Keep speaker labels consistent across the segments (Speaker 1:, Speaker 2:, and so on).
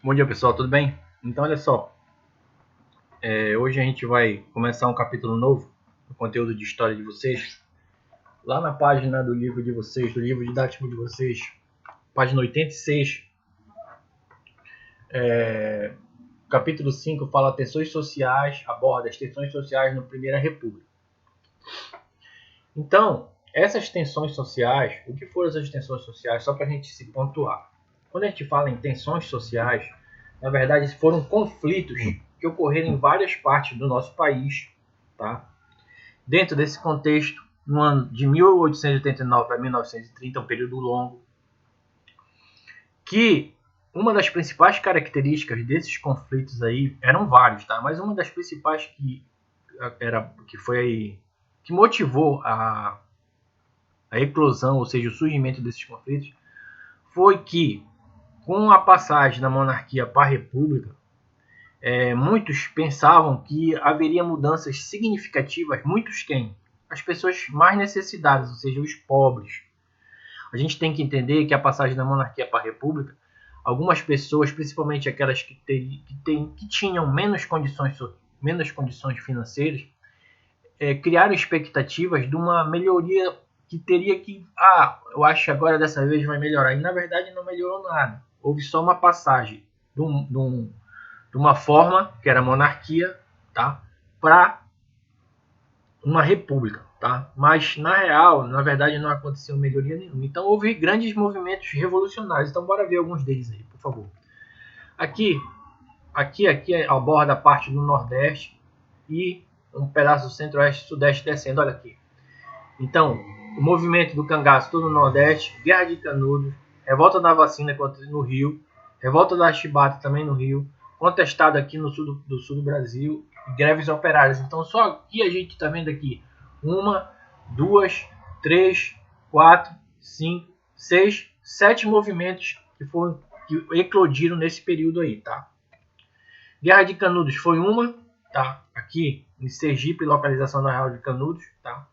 Speaker 1: Bom dia, pessoal, tudo bem? Então, olha só, hoje a gente vai começar um capítulo novo no conteúdo de história de vocês. Lá na página do livro de vocês, do livro didático de vocês, página 86, capítulo 5 fala tensões sociais, aborda as tensões sociais na Primeira República. Então, essas tensões sociais, o que foram essas tensões sociais? Só para a gente se pontuar. Quando a gente fala em tensões sociais, na verdade foram conflitos que ocorreram em várias partes do nosso país, tá? Dentro desse contexto, no ano de 1889 a 1930, um período longo, que uma das principais características desses conflitos aí eram vários, tá? Mas uma das principais que motivou a eclosão, ou seja, o surgimento desses conflitos, foi que com a passagem da monarquia para a república, muitos pensavam que haveria mudanças significativas. Muitos quem? As pessoas mais necessitadas, ou seja, os pobres. A gente tem que entender que a passagem da monarquia para a república, algumas pessoas, principalmente aquelas que tinham menos condições financeiras, criaram expectativas de uma melhoria que teria que... eu acho que agora dessa vez vai melhorar. E na verdade não melhorou nada. Houve só uma passagem de uma forma, que era a monarquia, tá? Para uma república, tá? Mas na real, na verdade, não aconteceu melhoria nenhuma. Então houve grandes movimentos revolucionários. Então bora ver alguns deles aí, por favor. Aqui aborda a parte do Nordeste e um pedaço do Centro-Oeste e Sudeste descendo. Olha aqui. Então, o movimento do cangaço todo no Nordeste, Guerra de Canudos, revolta da vacina no Rio, revolta da chibata também no Rio, contestado aqui no sul do Brasil, greves operárias. Então, só aqui a gente está vendo aqui 1, 2, 3, 4, 5, 6, 7 movimentos que eclodiram nesse período aí, tá? Guerra de Canudos foi uma, tá? Aqui em Sergipe, localização na Real de Canudos, tá?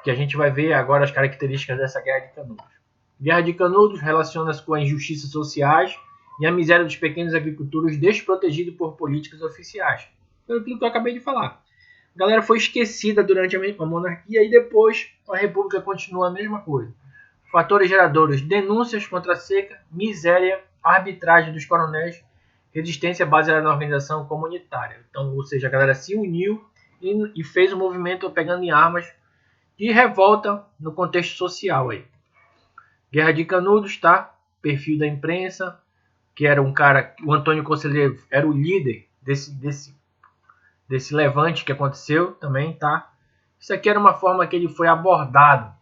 Speaker 1: Que a gente vai ver agora as características dessa Guerra de Canudos. Guerra de Canudos relaciona-se com as injustiças sociais e a miséria dos pequenos agricultores desprotegidos por políticas oficiais. Foi aquilo que eu acabei de falar. A galera foi esquecida durante a monarquia e depois a república continua a mesma coisa. Fatores geradores: denúncias contra a seca, miséria, arbitragem dos coronéis, resistência baseada na organização comunitária. Então, ou seja, a galera se uniu e fez um movimento pegando em armas de revolta no contexto social aí. Guerra de Canudos, tá? Perfil da imprensa, que era um cara, o Antônio Conselheiro era o líder desse levante que aconteceu também, tá? Isso aqui era uma forma que ele foi abordado.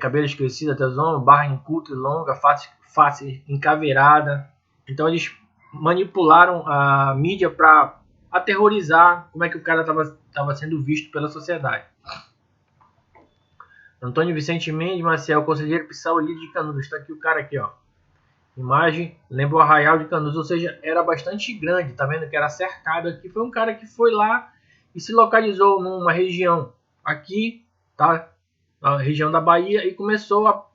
Speaker 1: Cabelo escurecido até os ombros, barra inculta e longa, face encaveirada. Então eles manipularam a mídia para aterrorizar como é que o cara estava sendo visto pela sociedade. Antônio Vicente Mendes Maciel, conselheiro Pissau, líder de Canudos. Está aqui o cara aqui, ó. Imagem, lembra o Arraial de Canudos, ou seja, era bastante grande, tá vendo que era cercado aqui. Foi um cara que foi lá e se localizou numa região aqui, tá? Na região da Bahia, e começou a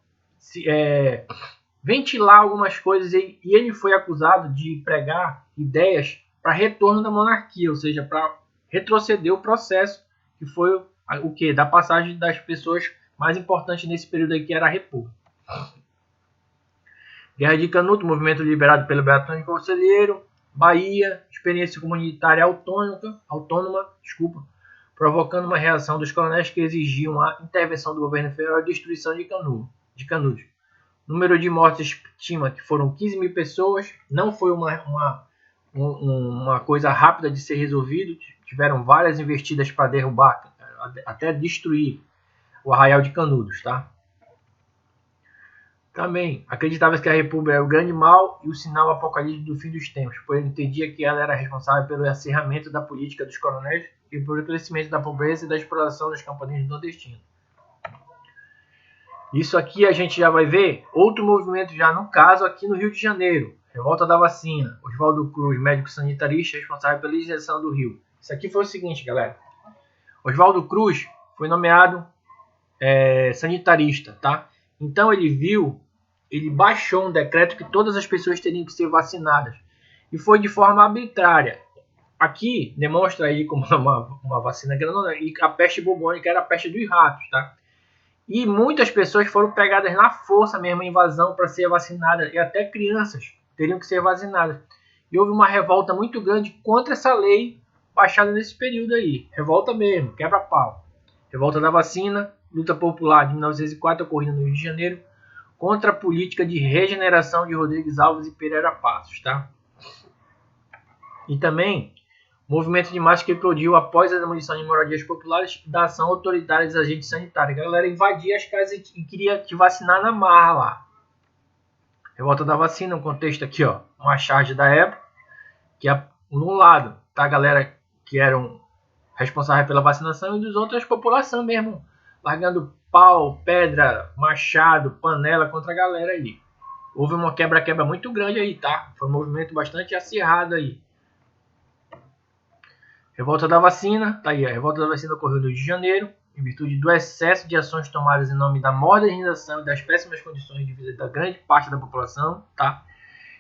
Speaker 1: ventilar algumas coisas, e ele foi acusado de pregar ideias para retorno da monarquia, ou seja, para retroceder o processo que foi o que? Da passagem das pessoas mais importante nesse período aí, que era a República. Guerra de Canudos, movimento liderado pelo Bertone Conselheiro, Bahia, experiência comunitária autônoma, provocando uma reação dos coronéis que exigiam a intervenção do governo federal e a destruição de Canudos. Número de mortes estima que foram 15 mil pessoas, não foi uma coisa rápida de ser resolvido, tiveram várias investidas para derrubar, até destruir o Arraial de Canudos, tá? Também acreditava que a República era o grande mal e o sinal apocalíptico do fim dos tempos, pois entendia que ela era responsável pelo acirramento da política dos coronéis e pelo crescimento da pobreza e da exploração dos camponeses nordestinos. Isso aqui a gente já vai ver outro movimento já no caso aqui no Rio de Janeiro. Revolta da vacina. Oswaldo Cruz, médico sanitarista, responsável pela injeção do Rio. Isso aqui foi o seguinte, galera. Oswaldo Cruz foi nomeado sanitarista, tá? Então ele viu ele baixou um decreto que todas as pessoas teriam que ser vacinadas. E foi de forma arbitrária. Aqui demonstra aí como uma vacina granulada, e a peste bubônica era a peste dos ratos, tá? E muitas pessoas foram pegadas na força mesmo, em invasão, para ser vacinadas, e até crianças teriam que ser vacinadas. E houve uma revolta muito grande contra essa lei baixada nesse período aí. Revolta mesmo, quebra-pau. Revolta da vacina, luta popular de 1904, ocorrida no Rio de Janeiro, contra a política de regeneração de Rodrigues Alves e Pereira Passos, tá? E também movimento de massa que eclodiu após a demolição de moradias populares da ação autoritária dos agentes sanitários. A galera invadia as casas e queria te vacinar na marra lá. Revolta da vacina, um contexto aqui, ó, uma charge da época, que num lado tá a galera que eram responsáveis pela vacinação e dos outros a população mesmo, largando pau, pedra, machado, panela contra a galera aí. Houve uma quebra-quebra muito grande aí, tá? Foi um movimento bastante acirrado aí. Revolta da vacina, tá aí, a revolta da vacina ocorreu no Rio de Janeiro, em virtude do excesso de ações tomadas em nome da modernização e das péssimas condições de vida da grande parte da população, tá?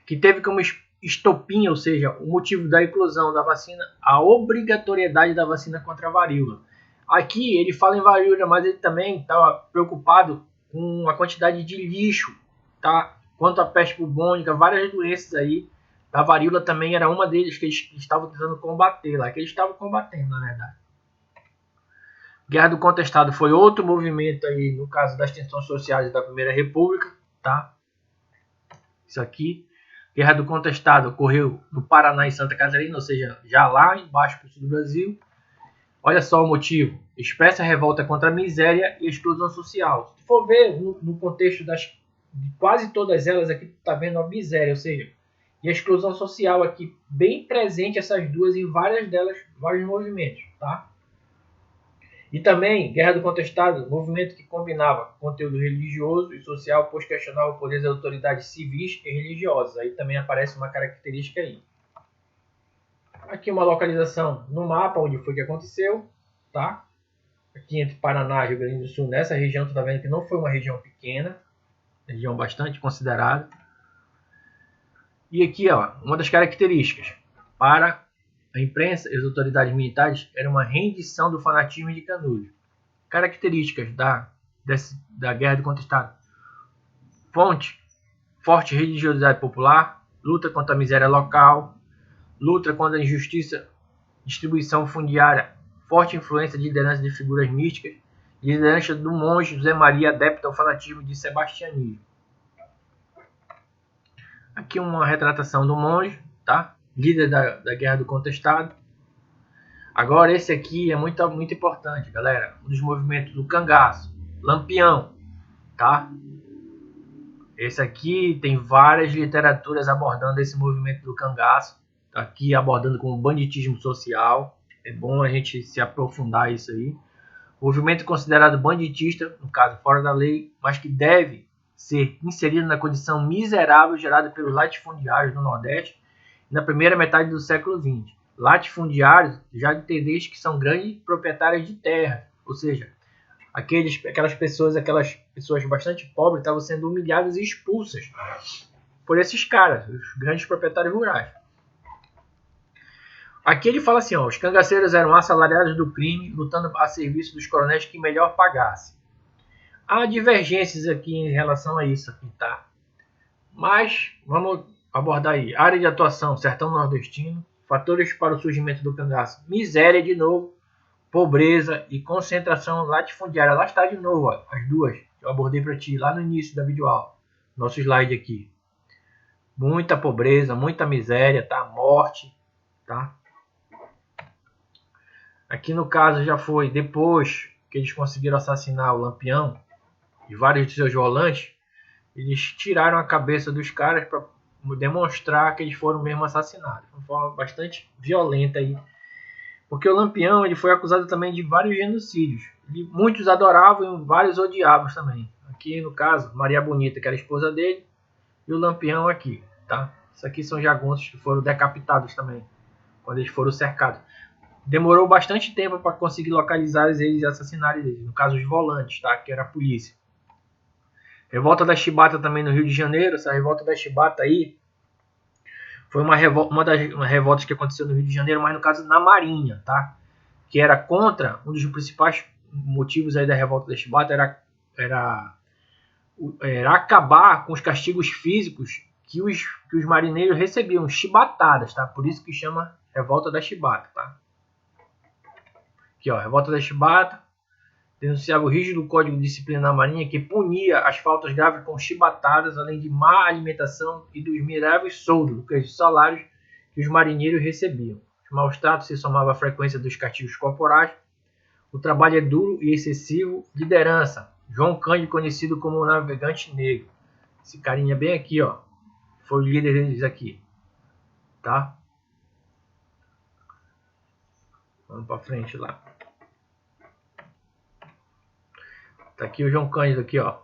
Speaker 1: Que teve como estopim, ou seja, o motivo da inclusão da vacina, a obrigatoriedade da vacina contra a varíola. Aqui ele fala em varíola, mas ele também estava preocupado com a quantidade de lixo, tá? Quanto à peste bubônica, várias doenças aí. A varíola também era uma deles que eles estavam tentando combater lá, que eles estavam combatendo, na verdade. Guerra do Contestado foi outro movimento aí, no caso das tensões sociais da Primeira República, tá? Isso aqui. Guerra do Contestado ocorreu no Paraná e Santa Catarina, ou seja, já lá embaixo para o sul do Brasil. Olha só o motivo. Expressa revolta contra a miséria e exclusão social. Se for ver no contexto de quase todas elas aqui, tu tá vendo a miséria, ou seja, e a exclusão social aqui, bem presente essas duas em várias delas, vários movimentos, tá? E também, Guerra do Contestado, movimento que combinava conteúdo religioso e social, pois questionava o poder das autoridades civis e religiosas. Aí também aparece uma característica aí. Aqui uma localização no mapa onde foi que aconteceu, tá? Aqui entre Paraná e Rio Grande do Sul, nessa região, tu tá vendo que não foi uma região pequena, região bastante considerada. E aqui, ó, uma das características para a imprensa e as autoridades militares era uma rendição do fanatismo de Canudos. Características da Guerra do Contestado: fonte, forte religiosidade popular, luta contra a miséria local, luta contra a injustiça, distribuição fundiária, forte influência de liderança de figuras místicas, liderança do monge José Maria, adepto ao fanatismo de sebastianismo. Aqui uma retratação do monge, tá? Líder da Guerra do Contestado. Agora esse aqui é muito importante, galera. Um dos movimentos do cangaço, Lampião, tá? Esse aqui tem várias literaturas abordando esse movimento do cangaço. Tá aqui abordando como banditismo social. É bom a gente se aprofundar isso aí. Movimento considerado banditista, no caso fora da lei, mas que deve ser inserido na condição miserável gerada pelos latifundiários do Nordeste na primeira metade do século XX. Latifundiários já entendeste que são grandes proprietários de terra, ou seja, aquelas pessoas bastante pobres estavam sendo humilhadas e expulsas por esses caras, os grandes proprietários rurais. Aqui ele fala assim, ó, os cangaceiros eram assalariados do crime, lutando a serviço dos coronéis que melhor pagassem. Há divergências aqui em relação a isso aqui, tá? Mas vamos abordar aí. Área de atuação, sertão nordestino, fatores para o surgimento do cangaço, miséria de novo, pobreza e concentração latifundiária. Lá está de novo, ó, as duas. Eu abordei para ti lá no início da videoaula. Nosso slide aqui. Muita pobreza, muita miséria, tá? Morte, tá? Aqui no caso já foi depois que eles conseguiram assassinar o Lampião e vários de seus volantes, eles tiraram a cabeça dos caras para demonstrar que eles foram mesmo assassinados. De uma forma bastante violenta aí. Porque o Lampião ele foi acusado também de vários genocídios. Muitos adoravam e vários odiavam também. Aqui no caso, Maria Bonita, que era a esposa dele, e o Lampião aqui, tá? Isso aqui são jagunços que foram decapitados também, quando eles foram cercados. Demorou bastante tempo para conseguir localizar eles e assassinar eles. No caso, os volantes, tá? Que era a polícia. Revolta da Chibata também no Rio de Janeiro. Essa revolta da Chibata aí foi uma das revoltas que aconteceu no Rio de Janeiro, mas no caso na Marinha, tá? Que era contra, um dos principais motivos aí da revolta da Chibata era acabar com os castigos físicos que os marinheiros recebiam, chibatadas, tá? Por isso que chama revolta da Chibata, tá? Aqui, ó, revolta da Chibata denunciava o rígido código de disciplina na Marinha que punia as faltas graves com chibatadas, além de má alimentação e dos miseráveis soldos, que os salários que os marinheiros recebiam. Os maus tratos se somavam à frequência dos castigos corporais. O trabalho é duro e excessivo. Liderança: João Cândido, conhecido como o Navegante Negro. Esse carinha bem aqui, ó, foi o líder deles aqui, tá? Vamos para frente lá. Tá aqui o João Cândido aqui, ó,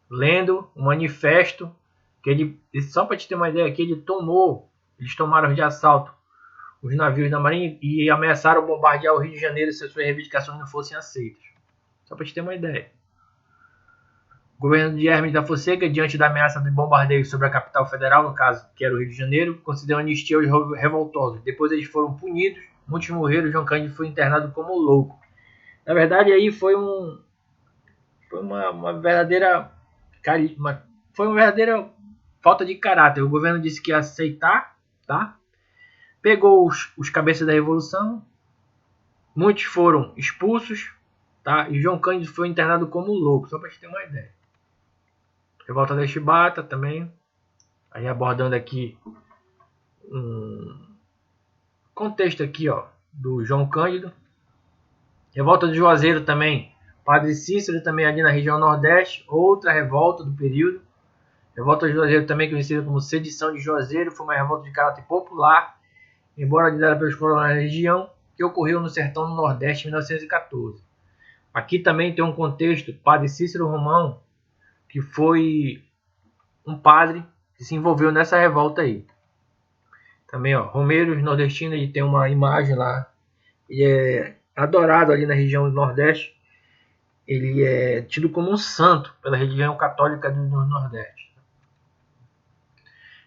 Speaker 1: lendo o manifesto que ele, só para te ter uma ideia, que eles tomaram de assalto os navios da Marinha e ameaçaram bombardear o Rio de Janeiro se as suas reivindicações não fossem aceitas. Só para te ter uma ideia. O governo de Hermes da Fonseca, diante da ameaça de bombardeio sobre a capital federal, no caso, que era o Rio de Janeiro, concedeu anistia aos revoltosos. Depois eles foram punidos, muitos morreram, João Cândido foi internado como louco. Na verdade, aí foi uma verdadeira falta de caráter. O governo disse que ia aceitar, tá? Pegou os cabeças da revolução, muitos foram expulsos, tá? E João Cândido foi internado como louco, só para gente ter uma ideia. Revolta da Chibata também, aí abordando aqui um contexto aqui, ó, do João Cândido. Revolta do Juazeiro também, Padre Cícero também ali na região Nordeste, outra revolta do período. Revolta de Juazeiro também conhecida como Sedição de Juazeiro, foi uma revolta de caráter popular, embora liderada pelos coronéis da região, que ocorreu no sertão do Nordeste em 1914. Aqui também tem um contexto, Padre Cícero Romão, que foi um padre que se envolveu nessa revolta aí. Também, ó, Romeiros nordestinos, ele tem uma imagem lá, ele é adorado ali na região do Nordeste, ele é tido como um santo pela religião católica do Nordeste.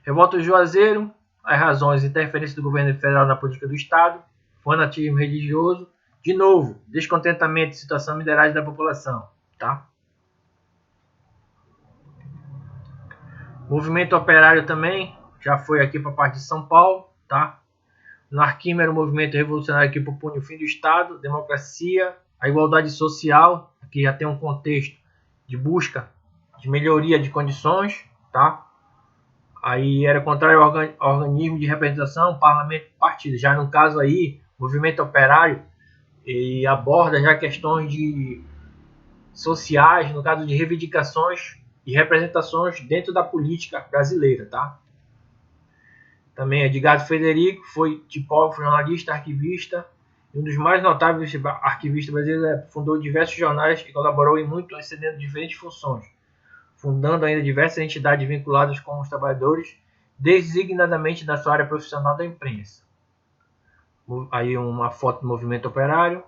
Speaker 1: Revolta do Juazeiro, as razões: interferência do governo federal na política do Estado, fanatismo religioso, de novo, descontentamento e situação miserável da população, tá? Movimento operário também, já foi aqui para a parte de São Paulo, tá? Anarquismo era um movimento revolucionário que propunha o fim do Estado, democracia, a igualdade social, aqui já tem um contexto de busca de melhoria de condições, tá? Aí era contrário ao organismo de representação, parlamento, partido. Já no caso aí, movimento operário, ele aborda já questões de sociais, no caso de reivindicações e representações dentro da política brasileira, tá? Também Edgardo Federico foi tipógrafo, jornalista, arquivista, e um dos mais notáveis arquivistas brasileiros. Fundou diversos jornais e colaborou em muito, excedendo diferentes funções, fundando ainda diversas entidades vinculadas com os trabalhadores, designadamente na sua área profissional da imprensa. Aí uma foto do movimento operário,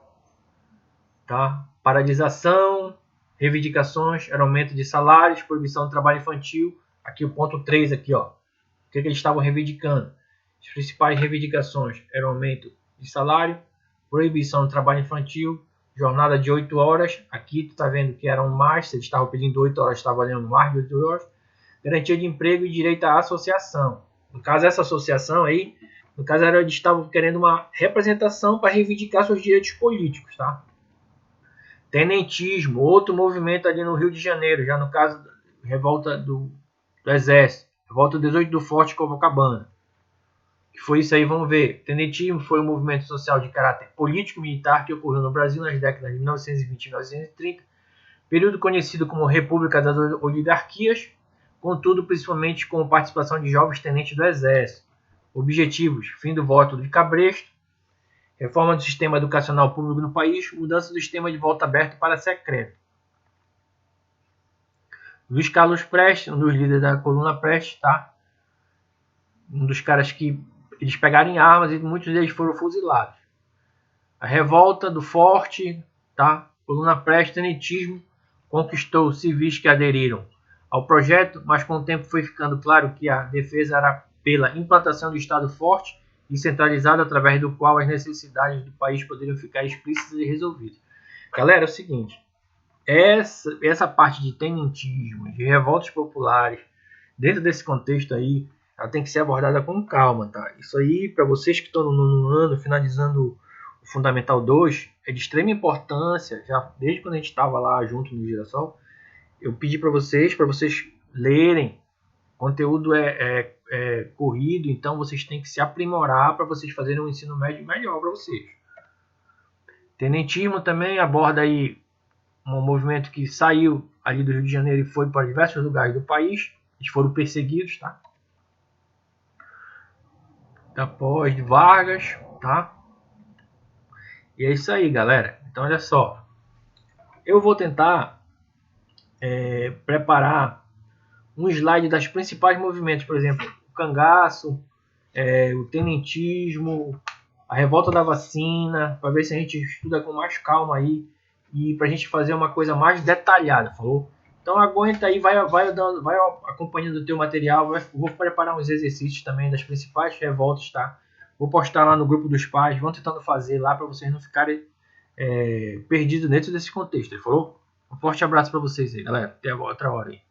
Speaker 1: tá? Paralisação, reivindicações, era aumento de salários, proibição do trabalho infantil. Aqui o ponto 3, aqui, ó. O que eles estavam reivindicando? As principais reivindicações eram aumento de salário, proibição do trabalho infantil, jornada de 8 horas. Aqui tu tá vendo que eram mais, se eles estavam pedindo 8 horas, estavam valendo mais de 8 horas. Garantia de emprego e direito à associação. No caso, essa associação aí, no caso, eles estavam querendo uma representação para reivindicar seus direitos políticos, tá? Tenentismo, outro movimento ali no Rio de Janeiro, já no caso, revolta do Exército, revolta 18 do Forte Copacabana. Que foi isso aí, vamos ver. Tenentismo foi um movimento social de caráter político-militar que ocorreu no Brasil nas décadas de 1920 e 1930, período conhecido como República das Oligarquias, contudo, principalmente com a participação de jovens tenentes do Exército. Objetivos: fim do voto de Cabresto, reforma do sistema educacional público no país, mudança do sistema de voto aberto para secreto. Luiz Carlos Prestes, um dos líderes da coluna Prestes, tá? Um dos caras que eles pegaram em armas e muitos deles foram fuzilados. A revolta do Forte, tá? Coluna Prestes, tenentismo, conquistou civis que aderiram ao projeto, mas com o tempo foi ficando claro que a defesa era pela implantação do Estado forte e centralizado, através do qual as necessidades do país poderiam ficar explícitas e resolvidas. Galera, é o seguinte, essa parte de tenentismo, de revoltas populares, dentro desse contexto aí, ela tem que ser abordada com calma, tá? Isso aí, para vocês que estão no ano, finalizando o Fundamental 2, é de extrema importância, já desde quando a gente estava lá junto no Girassol, eu pedi para vocês lerem. O conteúdo é corrido, então vocês têm que se aprimorar para vocês fazerem um ensino médio melhor para vocês. Tenentismo também aborda aí um movimento que saiu ali do Rio de Janeiro e foi para diversos lugares do país. Eles foram perseguidos, tá? Após Vargas, tá? E é isso aí, galera. Então, olha só. Eu vou tentar preparar um slide das principais movimentos, por exemplo, o cangaço, o tenentismo, a revolta da vacina, para ver se a gente estuda com mais calma aí e para a gente fazer uma coisa mais detalhada, falou? Então aguenta aí, vai acompanhando o teu material, vou preparar uns exercícios também das principais revoltas, tá? Vou postar lá no grupo dos pais, vão tentando fazer lá para vocês não ficarem perdidos dentro desse contexto, falou? Um forte abraço para vocês aí, galera. Até outra hora aí.